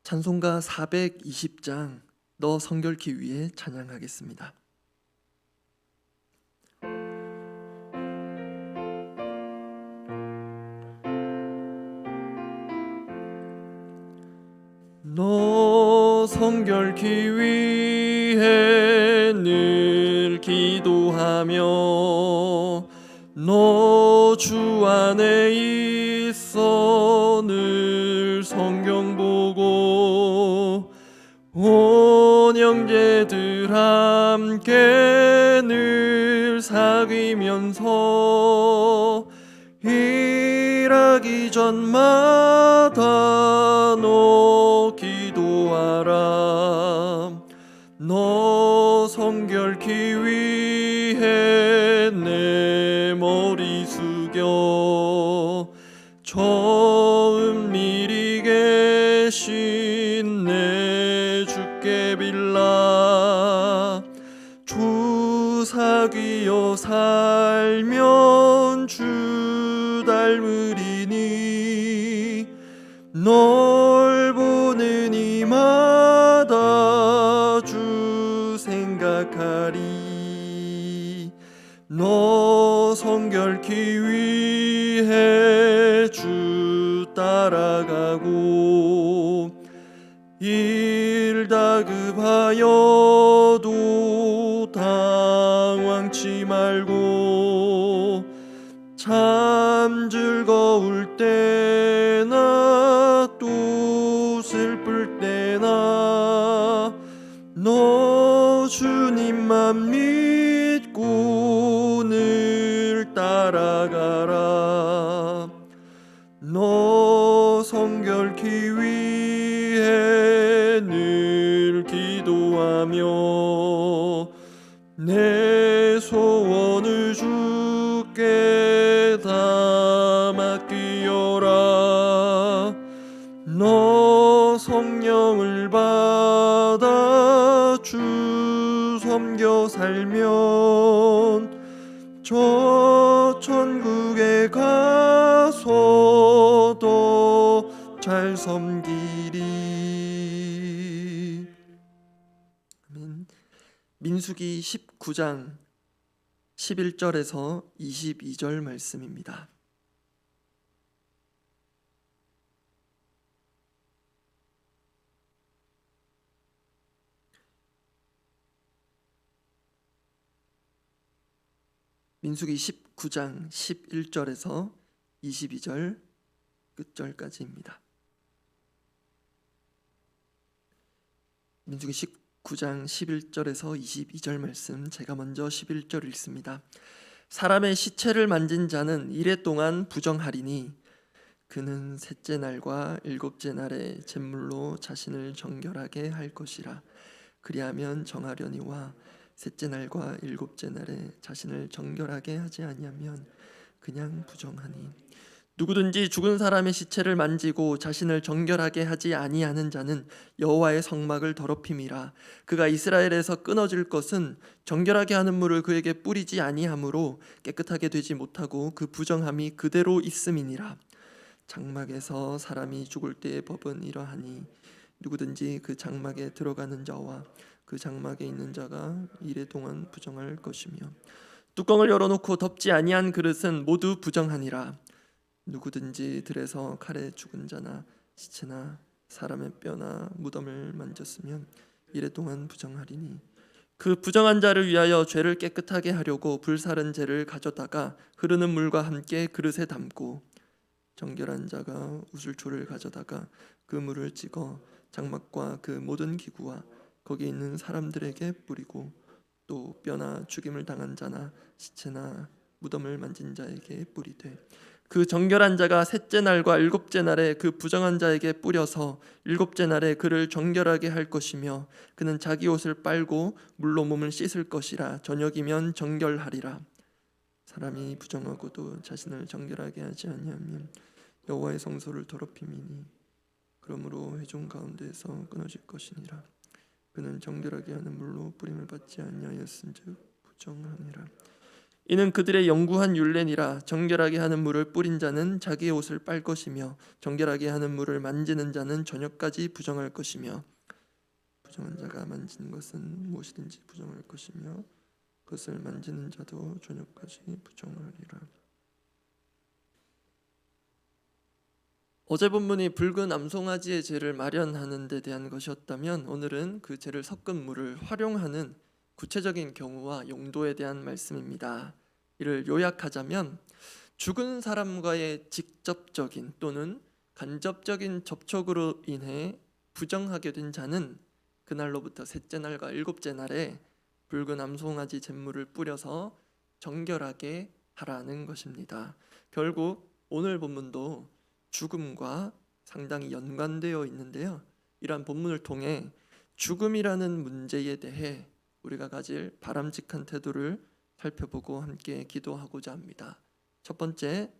찬송가 420장 너 성결케 위해 찬양하겠습니다. 너 성결케 위해 늘 기도하며 너 주 안에 있어 늘 성경 보고 온 형제들 함께 늘 사귀면서 일하기 전마다 너 기도하라. 너 성결케 위해 내 머리 숙여 처음 미리 계신 내 주께 빌라. 주 사귀어 살면 주 닮으리니 널 보는 이마다 주 생각하리. 너 성결케 위해 주 따라가고 일 다급하여도 당황치 말고 참 즐거울 때나 또 슬플 때나 너 주님만 믿고 늘 따라가라. 너 성결케 위해 늘 기도하며 내 소원을 주께 다 맡기어라. 너 성령을 받아 주 섬겨 살면 저 천국에 가서 더 잘 섬기리. 아멘. 민수기 19장 11절에서 22절 말씀입니다. 민수기 19장 11절에서 22절 끝절까지입니다. 민수기 19장 11절에서 22절 말씀, 제가 먼저 11절 읽습니다. 사람의 시체를 만진 자는 이레 동안 부정하리니 그는 셋째 날과 일곱째 날에 제물로 자신을 정결하게 할 것이라. 그리하면 정하려니와 셋째 날과 일곱째 날에 자신을 정결하게 하지 아니하면 그냥 부정하니. 누구든지 죽은 사람의 시체를 만지고 자신을 정결하게 하지 아니하는 자는 여호와의 성막을 더럽힘이라. 그가 이스라엘에서 끊어질 것은 정결하게 하는 물을 그에게 뿌리지 아니하므로 깨끗하게 되지 못하고 그 부정함이 그대로 있음이니라. 장막에서 사람이 죽을 때의 법은 이러하니 누구든지 그 장막에 들어가는 자와 그 장막에 있는 자가 이레 동안 부정할 것이며 뚜껑을 열어놓고 덮지 아니한 그릇은 모두 부정하니라. 누구든지 들에서 칼에 죽은 자나 시체나 사람의 뼈나 무덤을 만졌으면 이레 동안 부정하리니 그 부정한 자를 위하여 죄를 깨끗하게 하려고 불사른 재를 가져다가 흐르는 물과 함께 그릇에 담고 정결한 자가 우슬초를 가져다가 그 물을 찍어 장막과 그 모든 기구와 거기 있는 사람들에게 뿌리고 또 뼈나 죽임을 당한 자나 시체나 무덤을 만진 자에게 뿌리되 그 정결한 자가 셋째 날과 일곱째 날에 그 부정한 자에게 뿌려서 일곱째 날에 그를 정결하게 할 것이며 그는 자기 옷을 빨고 물로 몸을 씻을 것이라. 저녁이면 정결하리라. 사람이 부정하고도 자신을 정결하게 하지 아니하면 여호와의 성소를 더럽힘이니 그러므로 회중 가운데에서 끊어질 것이니라. 그는 정결하게 하는 물로 뿌림을 받지 아니하였은즉 부정하니라. 이는 그들의 영구한 율례니라. 정결하게 하는 물을 뿌린 자는 자기의 옷을 빨 것이며 정결하게 하는 물을 만지는 자는 저녁까지 부정할 것이며 부정한 자가 만지는 것은 무엇이든지 부정할 것이며 그것을 만지는 자도 저녁까지 부정하리라. 어제 본문이 붉은 암송아지의 제를 마련하는 데 대한 것이었다면 오늘은 그 제를 섞은 물을 활용하는 구체적인 경우와 용도에 대한 말씀입니다. 이를 요약하자면 죽은 사람과의 직접적인 또는 간접적인 접촉으로 인해 부정하게 된 자는 그날로부터 셋째 날과 일곱째 날에 붉은 암송아지 잿물을 뿌려서 정결하게 하라는 것입니다. 결국 오늘 본문도 죽음과 상당히 연관되어 있는데요. 이러한 본문을 통해 죽음이라는 문제에 대해 우리가 가질 바람직한 태도를 살펴보고 함께 기도하고자 합니다. 첫 번째,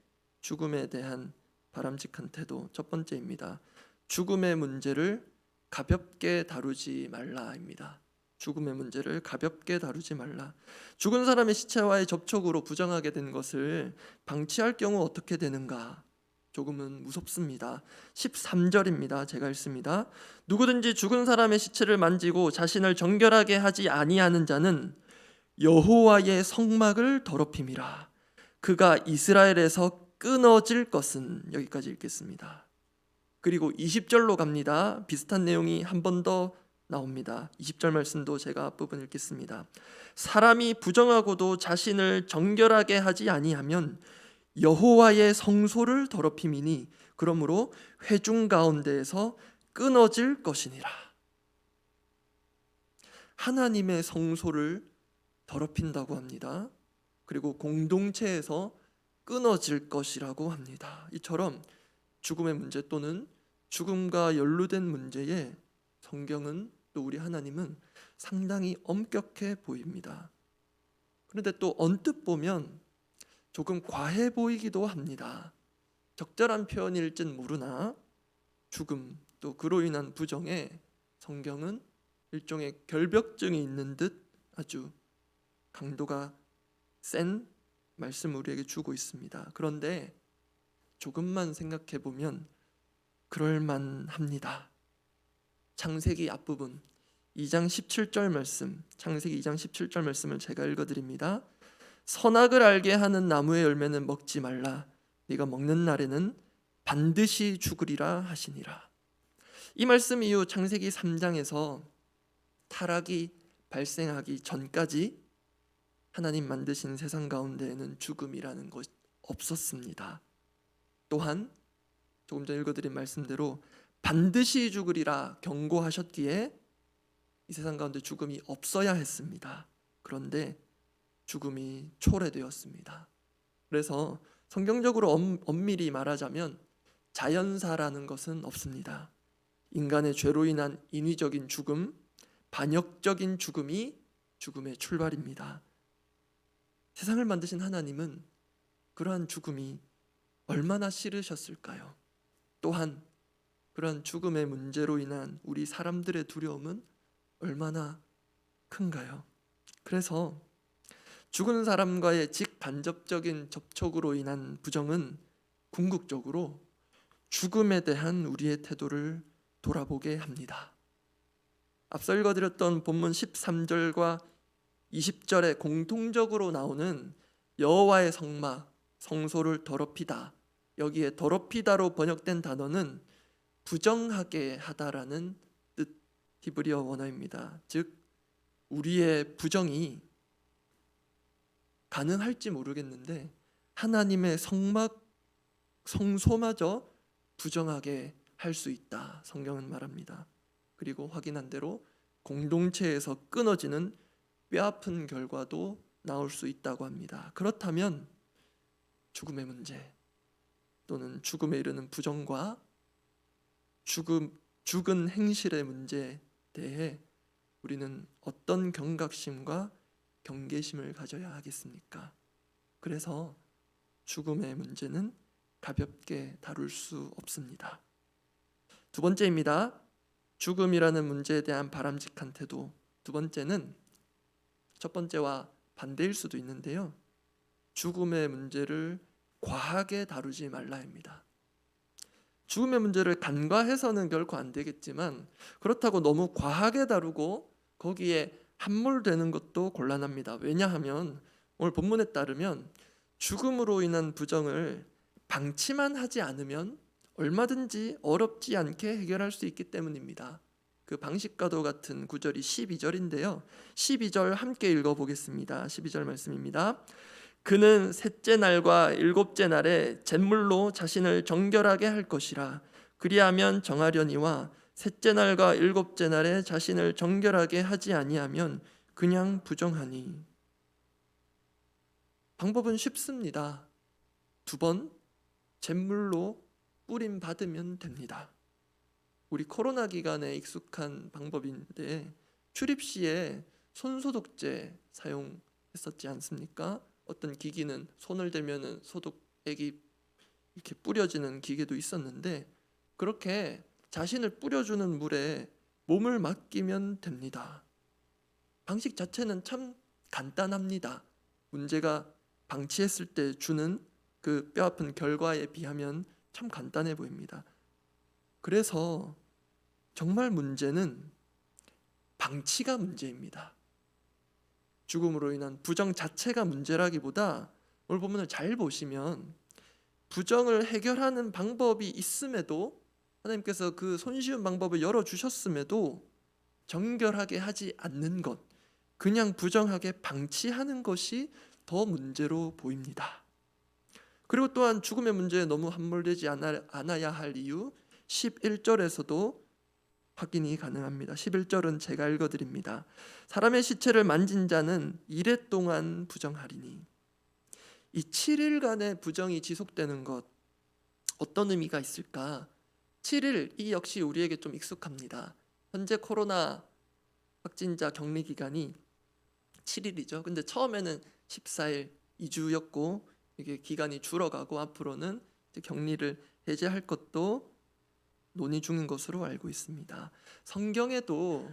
죽음에 대한 바람직한 태도 첫 번째입니다. 죽음의 문제를 가볍게 다루지 말라입니다. 죽음의 문제를 가볍게 다루지 말라. 죽은 사람의 시체와의 접촉으로 부정하게 된 것을 방치할 경우 어떻게 되는가? 조금은 무섭습니다. 13절입니다. 제가 읽습니다. 누구든지 죽은 사람의 시체를 만지고 자신을 정결하게 하지 아니하는 자는 여호와의 성막을 더럽힘이라. 그가 이스라엘에서 끊어질 것은, 여기까지 읽겠습니다. 그리고 20절로 갑니다. 비슷한 내용이 한 번 더 나옵니다. 20절 말씀도 제가 앞부분 읽겠습니다. 사람이 부정하고도 자신을 정결하게 하지 아니하면 여호와의 성소를 더럽힘이니 그러므로 회중 가운데에서 끊어질 것이니라. 하나님의 성소를 더럽힌다고 합니다. 그리고 공동체에서 끊어질 것이라고 합니다. 이처럼 죽음의 문제 또는 죽음과 연루된 문제에 성경은 또 우리 하나님은 상당히 엄격해 보입니다. 그런데 또 언뜻 보면 조금 과해 보이기도 합니다. 적절한 표현일진 모르나 죽음 또 그로 인한 부정에 성경은 일종의 결벽증이 있는 듯 아주 강도가 센 말씀을 우리에게 주고 있습니다. 그런데 조금만 생각해 보면 그럴만합니다. 창세기 앞부분 2장 17절 말씀, 창세기 2장 17절 말씀을 제가 읽어드립니다. 선악을 알게 하는 나무의 열매는 먹지 말라. 네가 먹는 날에는 반드시 죽으리라 하시니라. 이 말씀 이후 창세기 3장에서 타락이 발생하기 전까지 하나님 만드신 세상 가운데에는 죽음이라는 것이 없었습니다. 또한 조금 전 읽어드린 말씀대로 반드시 죽으리라 경고하셨기에 이 세상 가운데 죽음이 없어야 했습니다. 그런데 죽음이 초래되었습니다. 그래서 성경적으로 엄밀히 말하자면 자연사라는 것은 없습니다. 인간의 죄로 인한 인위적인 죽음, 반역적인 죽음이 죽음의 출발입니다. 세상을 만드신 하나님은 그러한 죽음이 얼마나 싫으셨을까요? 또한 그러한 죽음의 문제로 인한 우리 사람들의 두려움은 얼마나 큰가요? 그래서 죽은 사람과의 직간접적인 접촉으로 인한 부정은 궁극적으로 죽음에 대한 우리의 태도를 돌아보게 합니다. 앞서 읽어드렸던 본문 13절과 20절에 공통적으로 나오는 여호와의 성막, 성소를 더럽히다, 여기에 더럽히다로 번역된 단어는 부정하게 하다라는 뜻, 히브리어 원어입니다. 즉 우리의 부정이 가능할지 모르겠는데 하나님의 성막, 성소마저 부정하게 할 수 있다, 성경은 말합니다. 그리고 확인한 대로 공동체에서 끊어지는 뼈아픈 결과도 나올 수 있다고 합니다. 그렇다면 죽음의 문제 또는 죽음에 이르는 부정과 죽은 행실의 문제에 대해 우리는 어떤 경각심과 경계심을 가져야 하겠습니까? 그래서 죽음의 문제는 가볍게 다룰 수 없습니다. 두 번째입니다. 죽음이라는 문제에 대한 바람직한 태도. 두 번째는 첫 번째와 반대일 수도 있는데요. 죽음의 문제를 과하게 다루지 말라입니다. 죽음의 문제를 간과해서는 결코 안 되겠지만 그렇다고 너무 과하게 다루고 거기에 함몰되는 것도 곤란합니다. 왜냐하면 오늘 본문에 따르면 죽음으로 인한 부정을 방치만 하지 않으면 얼마든지 어렵지 않게 해결할 수 있기 때문입니다. 그 방식과도 같은 구절이 12절인데요. 12절 함께 읽어보겠습니다. 12절 말씀입니다. 그는 셋째 날과 일곱째 날에 잿물로 자신을 정결하게 할 것이라. 그리하면 정하려니와 셋째 날과 일곱째 날에 자신을 정결하게 하지 아니하면 그냥 부정하니. 방법은 쉽습니다. 2번 잿물로 뿌림 받으면 됩니다. 우리 코로나 기간에 익숙한 방법인데 출입 시에 손소독제 사용했었지 않습니까? 어떤 기기는 손을 대면은 소독액이 이렇게 뿌려지는 기계도 있었는데 그렇게 자신을 뿌려주는 물에 몸을 맡기면 됩니다. 방식 자체는 참 간단합니다. 문제가 방치했을 때 주는 그 뼈아픈 결과에 비하면 참 간단해 보입니다. 그래서 정말 문제는 방치가 문제입니다. 죽음으로 인한 부정 자체가 문제라기보다 오늘 본문을 잘 보시면 부정을 해결하는 방법이 있음에도 하나님께서 그 손쉬운 방법을 열어주셨음에도 정결하게 하지 않는 것, 그냥 부정하게 방치하는 것이 더 문제로 보입니다. 그리고 또한 죽음의 문제에 너무 함몰되지 않아야 할 이유 11절에서도 확인이 가능합니다. 11절은 제가 읽어드립니다. 사람의 시체를 만진 자는 이레 동안 부정하리니. 이 7일간의 부정이 지속되는 것 어떤 의미가 있을까? 7일 이 역시 우리에게 좀 익숙합니다. 현재 코로나 확진자 격리 기간이 7일이죠. 근데 처음에는 14일 2주였고 이게 기간이 줄어가고 앞으로는 격리를 해제할 것도 논의 중인 것으로 알고 있습니다. 성경에도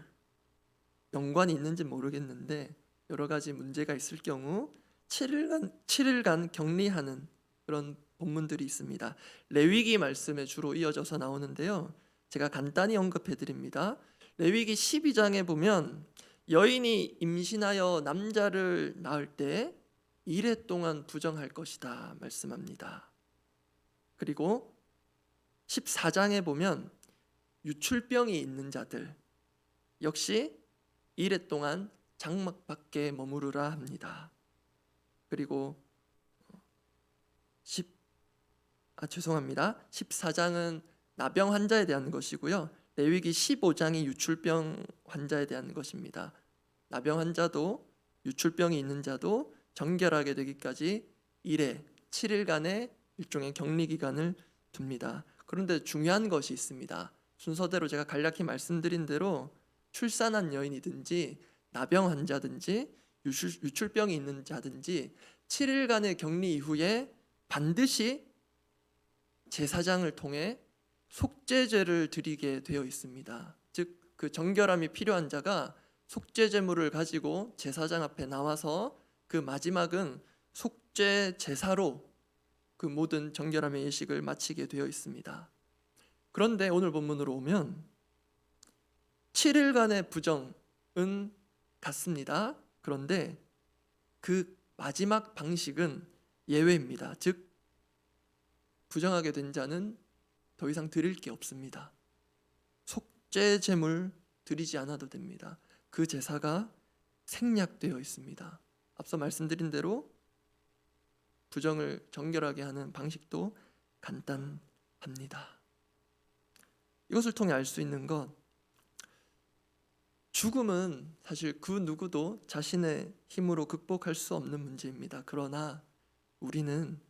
연관이 있는지 모르겠는데 여러 가지 문제가 있을 경우 7일간 격리하는 그런 본문들이 있습니다. 레위기 말씀에 주로 이어져서 나오는데요. 제가 간단히 언급해 드립니다. 레위기 12장에 보면 여인이 임신하여 남자를 낳을 때 1회 동안 부정할 것이다 말씀합니다. 그리고 14장에 보면 유출병이 있는 자들 역시 1회 동안 장막 밖에 머무르라 합니다. 그리고 14장은 나병 환자에 대한 것이고요. 레위기 15장이 유출병 환자에 대한 것입니다. 나병 환자도 유출병이 있는 자도 정결하게 되기까지 1회 7일간의 일종의 격리 기간을 둡니다. 그런데 중요한 것이 있습니다. 순서대로 제가 간략히 말씀드린 대로 출산한 여인이든지 나병 환자든지 유출병이 있는 자든지 7일간의 격리 이후에 반드시 제사장을 통해 속죄제를 드리게 되어 있습니다. 즉 그 정결함이 필요한 자가 속죄 제물을 가지고 제사장 앞에 나와서 그 마지막은 속죄 제사로 그 모든 정결함의 예식을 마치게 되어 있습니다. 그런데 오늘 본문으로 오면 7일간의 부정은 같습니다. 그런데 그 마지막 방식은 예외입니다. 즉 부정하게 된 자는 더 이상 드릴 게 없습니다. 속죄 제물 드리지 않아도 됩니다. 그 제사가 생략되어 있습니다. 앞서 말씀드린 대로 부정을 정결하게 하는 방식도 간단합니다. 이것을 통해 알 수 있는 것, 죽음은 사실 그 누구도 자신의 힘으로 극복할 수 없는 문제입니다. 그러나 우리는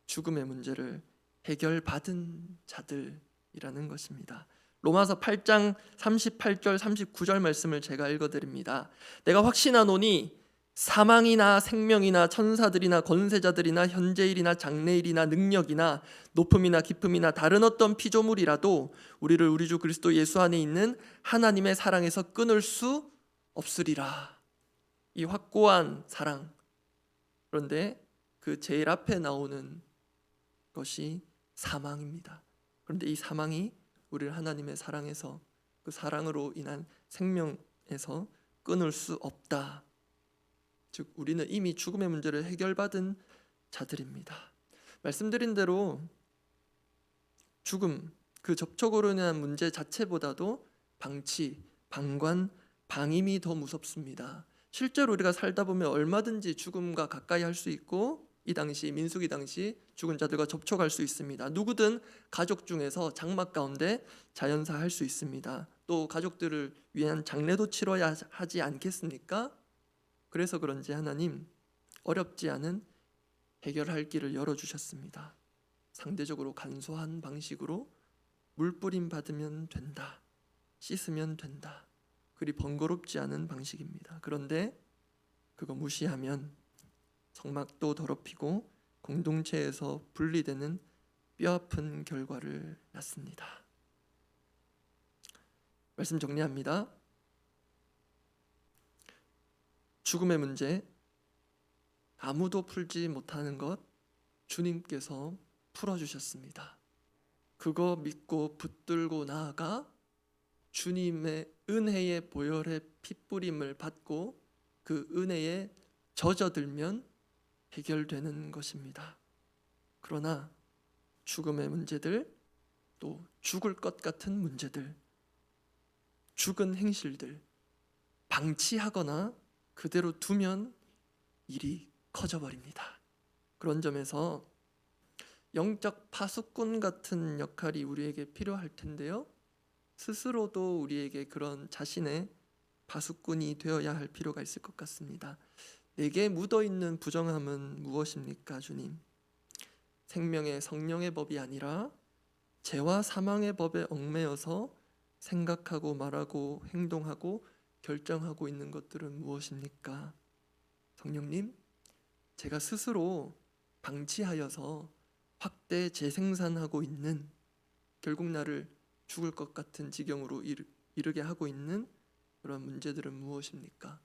죽음의 문제를 해결받은 자들이라는 것입니다. 로마서 8장 38절 39절 말씀을 제가 읽어드립니다. 내가 확신하노니 사망이나 생명이나 천사들이나 권세자들이나 현재일이나 장래일이나 능력이나 높음이나 깊음이나 다른 어떤 피조물이라도 우리를 우리 주 그리스도 예수 안에 있는 하나님의 사랑에서 끊을 수 없으리라. 이 확고한 사랑, 그런데 그 제일 앞에 나오는 것이 사망입니다. 그런데 이 사망이 우리를 하나님의 사랑에서, 그 사랑으로 인한 생명에서 끊을 수 없다. 즉 우리는 이미 죽음의 문제를 해결받은 자들입니다. 말씀드린 대로 죽음, 그 접촉으로 인한 문제 자체보다도 방치, 방관, 방임이 더 무섭습니다. 실제로 우리가 살다 보면 얼마든지 죽음과 가까이 할 수 있고, 이 당시 민수기 당시 죽은 자들과 접촉할 수 있습니다. 누구든 가족 중에서 장막 가운데 자연사 할 수 있습니다. 또 가족들을 위한 장례도 치러야 하지 않겠습니까? 그래서 그런지 하나님 어렵지 않은 해결할 길을 열어주셨습니다. 상대적으로 간소한 방식으로 물뿌림 받으면 된다, 씻으면 된다, 그리 번거롭지 않은 방식입니다. 그런데 그거 무시하면 성막도 더럽히고 공동체에서 분리되는 뼈아픈 결과를 낳습니다. 말씀 정리합니다. 죽음의 문제, 아무도 풀지 못하는 것 주님께서 풀어주셨습니다. 그거 믿고 붙들고 나아가 주님의 은혜의 보혈의 핏부림을 받고 그 은혜에 젖어들면 해결되는 것입니다. 그러나 죽음의 문제들, 또 죽을 것 같은 문제들, 죽은 행실들 방치하거나 그대로 두면 일이 커져버립니다. 그런 점에서 영적 파수꾼 같은 역할이 우리에게 필요할 텐데요, 스스로도 우리에게 그런 자신의 파수꾼이 되어야 할 필요가 있을 것 같습니다. 내게 묻어있는 부정함은 무엇입니까, 주님? 생명의 성령의 법이 아니라 죄와 사망의 법에 얽매여서 생각하고 말하고 행동하고 결정하고 있는 것들은 무엇입니까? 성령님, 제가 스스로 방치하여서 확대 재생산하고 있는, 결국 나를 죽을 것 같은 지경으로 이르게 하고 있는 그런 문제들은 무엇입니까?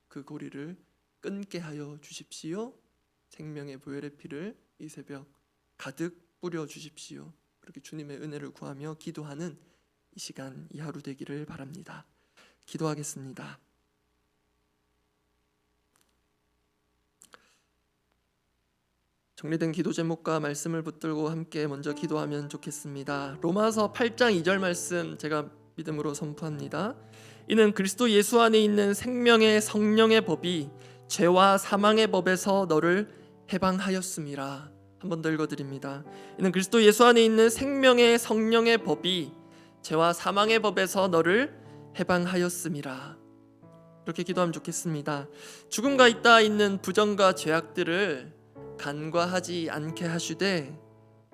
그 고리를 끊게 하여 주십시오. 생명의 보혈의 피를 이 새벽 가득 뿌려 주십시오. 그렇게 주님의 은혜를 구하며 기도하는 이 시간, 이 하루 되기를 바랍니다. 기도하겠습니다. 정리된 기도 제목과 말씀을 붙들고 함께 먼저 기도하면 좋겠습니다. 로마서 8장 2절 말씀 제가 믿음으로 선포합니다. 이는 그리스도 예수 안에 있는 생명의 성령의 법이 죄와 사망의 법에서 너를 해방하였음이라. 한 번 더 읽어드립니다. 이는 그리스도 예수 안에 있는 생명의 성령의 법이 죄와 사망의 법에서 너를 해방하였음이라. 이렇게 기도하면 좋겠습니다. 죽음과 있다 있는 부정과 죄악들을 간과하지 않게 하시되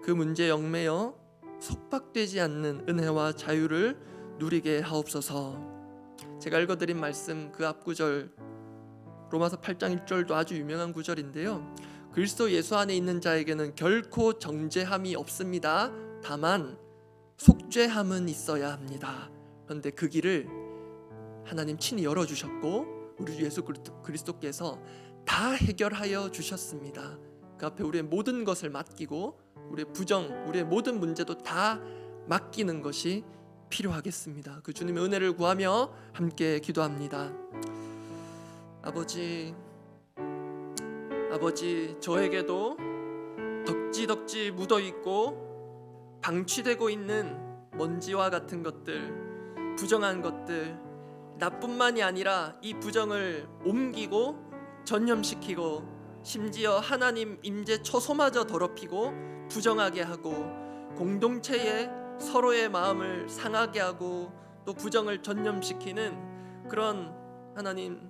그 문제에 얽매여 속박되지 않는 은혜와 자유를 누리게 하옵소서. 제가 읽어드린 말씀 그 앞구절 로마서 8장 1절도 아주 유명한 구절인데요, 그리스도 예수 안에 있는 자에게는 결코 정죄함이 없습니다. 다만 속죄함은 있어야 합니다. 그런데 그 길을 하나님 친히 열어주셨고 우리 주 예수 그리스도께서 다 해결하여 주셨습니다. 그 앞에 우리의 모든 것을 맡기고 우리의 부정, 우리의 모든 문제도 다 맡기는 것이 필요하겠습니다. 그 주님의 은혜를 구하며 함께 기도합니다. 아버지, 저에게도 덕지덕지 묻어있고 방치되고 있는 먼지와 같은 것들, 부정한 것들, 나뿐만이 아니라 이 부정을 옮기고 전염시키고 심지어 하나님 임재 처소마저 더럽히고 부정하게 하고 공동체에 서로의 마음을 상하게 하고 또 부정을 전염시키는 그런 하나님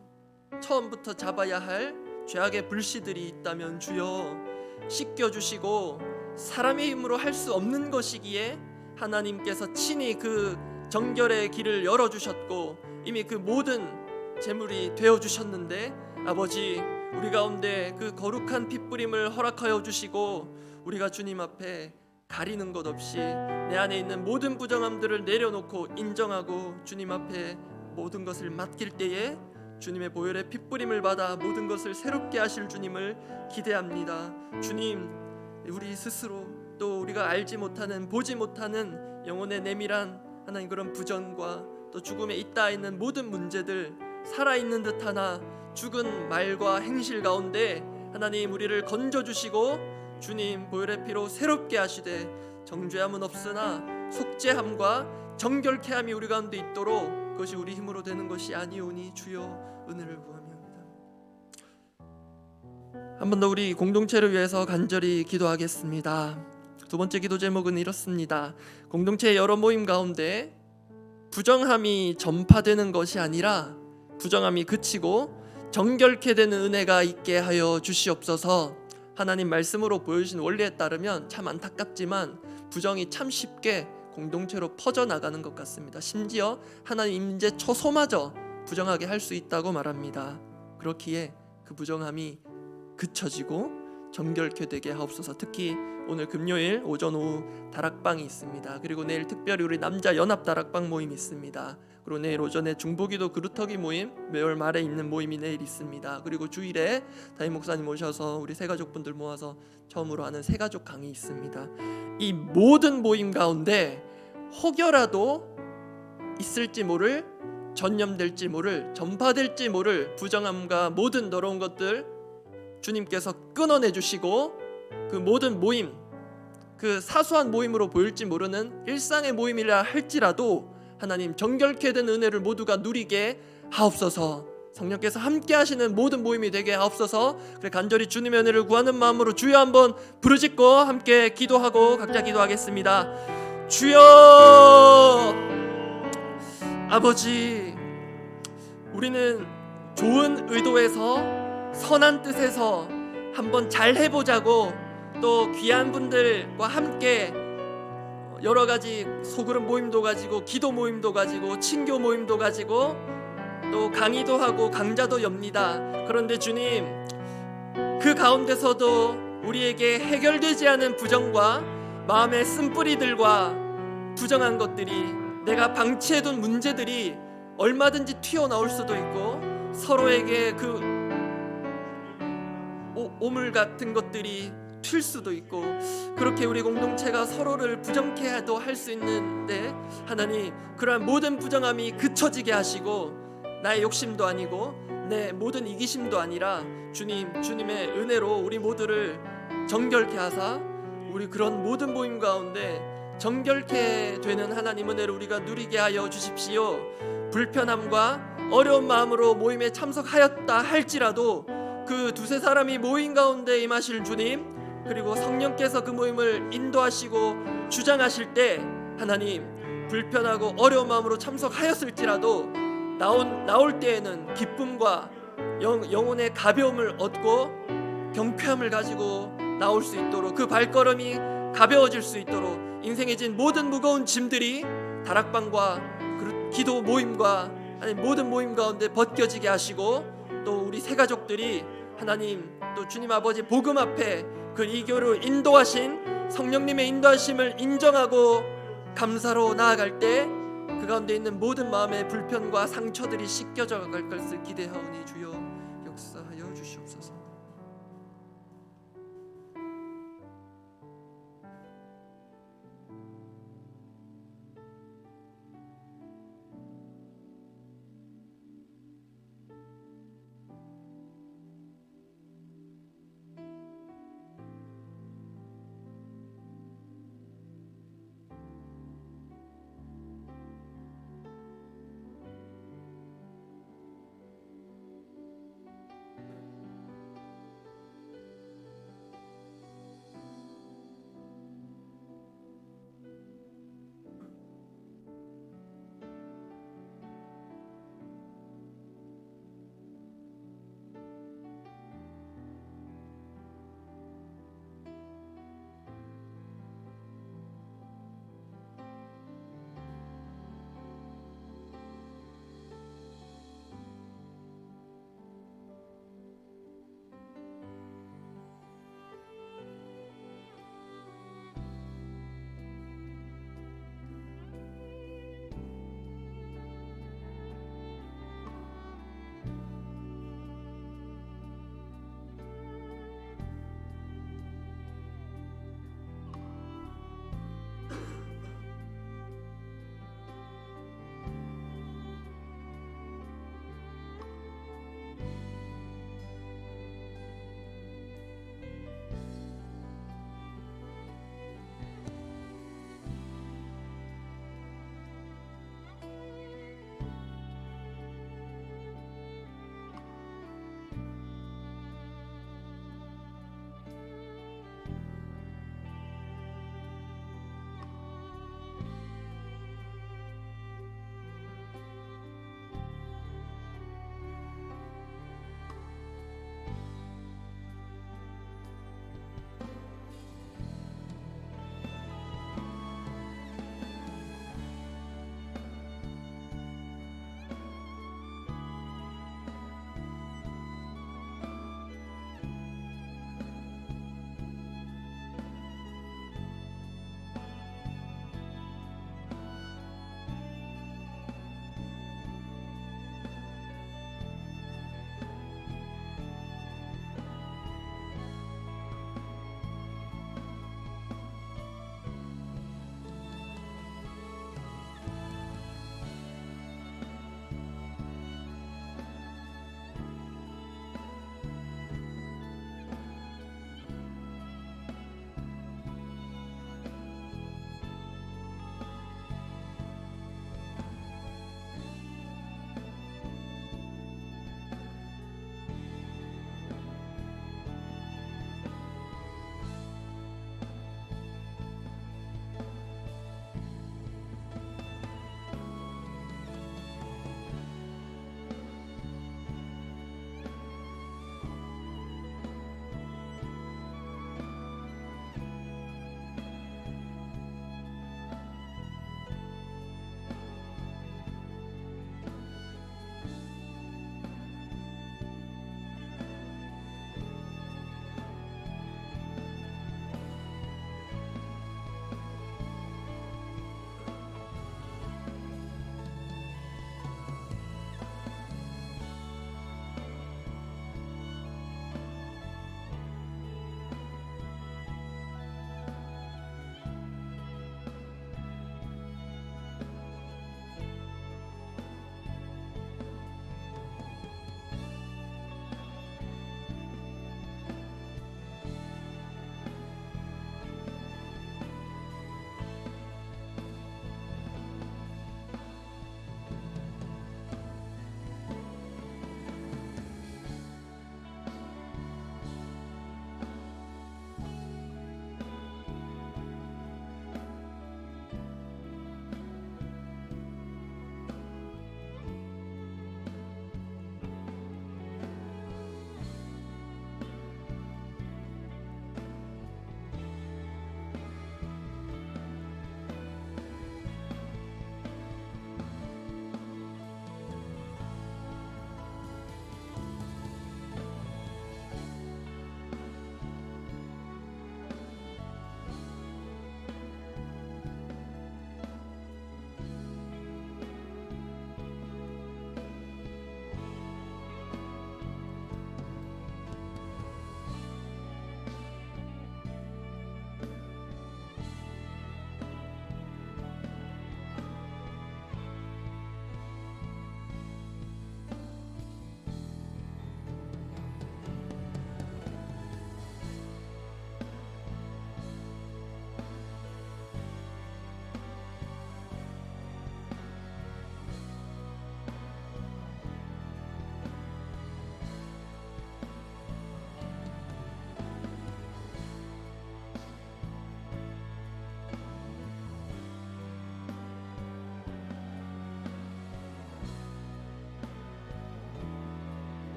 처음부터 잡아야 할 죄악의 불씨들이 있다면 주여 씻겨주시고 사람의 힘으로 할 수 없는 것이기에 하나님께서 친히 그 정결의 길을 열어주셨고 이미 그 모든 제물이 되어주셨는데 아버지, 우리 가운데 그 거룩한 핏부림을 허락하여 주시고 우리가 주님 앞에 가리는 것 없이 내 안에 있는 모든 부정함들을 내려놓고 인정하고 주님 앞에 모든 것을 맡길 때에 주님의 보혈의 핏부림을 받아 모든 것을 새롭게 하실 주님을 기대합니다. 주님, 우리 스스로 또 우리가 알지 못하는 보지 못하는 영혼의 내밀한 하나님 그런 부정과 또 죽음에 잇따 있는 모든 문제들, 살아있는 듯하나 죽은 말과 행실 가운데 하나님 우리를 건져주시고 주님 보혈의 피로 새롭게 하시되 정죄함은 없으나 속죄함과 정결케 함이 우리 가운데 있도록 그것이 우리 힘으로 되는 것이 아니오니 주여 은혜를 구합니다. 한 번 더 우리 공동체를 위해서 간절히 기도하겠습니다. 두 번째 기도 제목은 이렇습니다. 공동체의 여러 모임 가운데 부정함이 전파되는 것이 아니라 부정함이 그치고 정결케 되는 은혜가 있게 하여 주시옵소서. 하나님 말씀으로 보여주신 원리에 따르면 참 안타깝지만 부정이 참 쉽게 공동체로 퍼져나가는 것 같습니다. 심지어 하나님 임재 처소마저 부정하게 할 수 있다고 말합니다. 그렇기에 그 부정함이 그쳐지고 정결케 되게 하옵소서. 특히 오늘 금요일 오전 오후 다락방이 있습니다. 그리고 내일 특별히 우리 남자 연합 다락방 모임이 있습니다. 그리고 내일 오전에 중보기도 그루터기 모임, 매월 말에 있는 모임이 내일 있습니다. 그리고 주일에 담임 목사님 오셔서 우리 새가족분들 모아서 처음으로 하는 새가족 강의 있습니다. 이 모든 모임 가운데 혹여라도 있을지 모를, 전염될지 모를, 전파될지 모를 부정함과 모든 더러운 것들 주님께서 끊어내 주시고 그 모든 모임, 그 사소한 모임으로 보일지 모르는 일상의 모임이라 할지라도 하나님 정결케 된 은혜를 모두가 누리게 하옵소서. 성령께서 함께 하시는 모든 모임이 되게 하옵소서. 그래 간절히 주님의 은혜를 구하는 마음으로 주여 한번 부르짖고 함께 기도하고 각자 기도하겠습니다. 주여, 아버지, 우리는 좋은 의도에서 선한 뜻에서 한번 잘 해보자고 또 귀한 분들과 함께 여러 가지 소그룹 모임도 가지고 기도 모임도 가지고 친교 모임도 가지고 또 강의도 하고 강좌도 엽니다. 그런데 주님, 그 가운데서도 우리에게 해결되지 않은 부정과 마음의 쓴뿌리들과 부정한 것들이, 내가 방치해둔 문제들이 얼마든지 튀어나올 수도 있고 서로에게 그 오물 같은 것들이 튈 수도 있고 그렇게 우리 공동체가 서로를 부정케도 할 수 있는데 하나님, 그러한 모든 부정함이 그쳐지게 하시고 나의 욕심도 아니고 내 모든 이기심도 아니라 주님의 은혜로 우리 모두를 정결케 하사 우리 그런 모든 모임 가운데 정결케 되는 하나님 은혜를 우리가 누리게 하여 주십시오. 불편함과 어려운 마음으로 모임에 참석하였다 할지라도 그 두세 사람이 모임 가운데 임하실 주님, 그리고 성령께서 그 모임을 인도하시고 주장하실 때 하나님, 불편하고 어려운 마음으로 참석하였을지라도 나올 때에는 기쁨과 영혼의 가벼움을 얻고 경쾌함을 가지고 나올 수 있도록, 그 발걸음이 가벼워질 수 있도록 인생에 진 모든 무거운 짐들이 다락방과 기도 모임과 모든 모임 가운데 벗겨지게 하시고, 또 우리 새가족들이 하나님 또 주님 아버지 복음 앞에 그 이교를 인도하신 성령님의 인도하심을 인정하고 감사로 나아갈 때 그 가운데 있는 모든 마음의 불편과 상처들이 씻겨져 갈 것을 기대하오니 주여 역사하여 주시옵소서.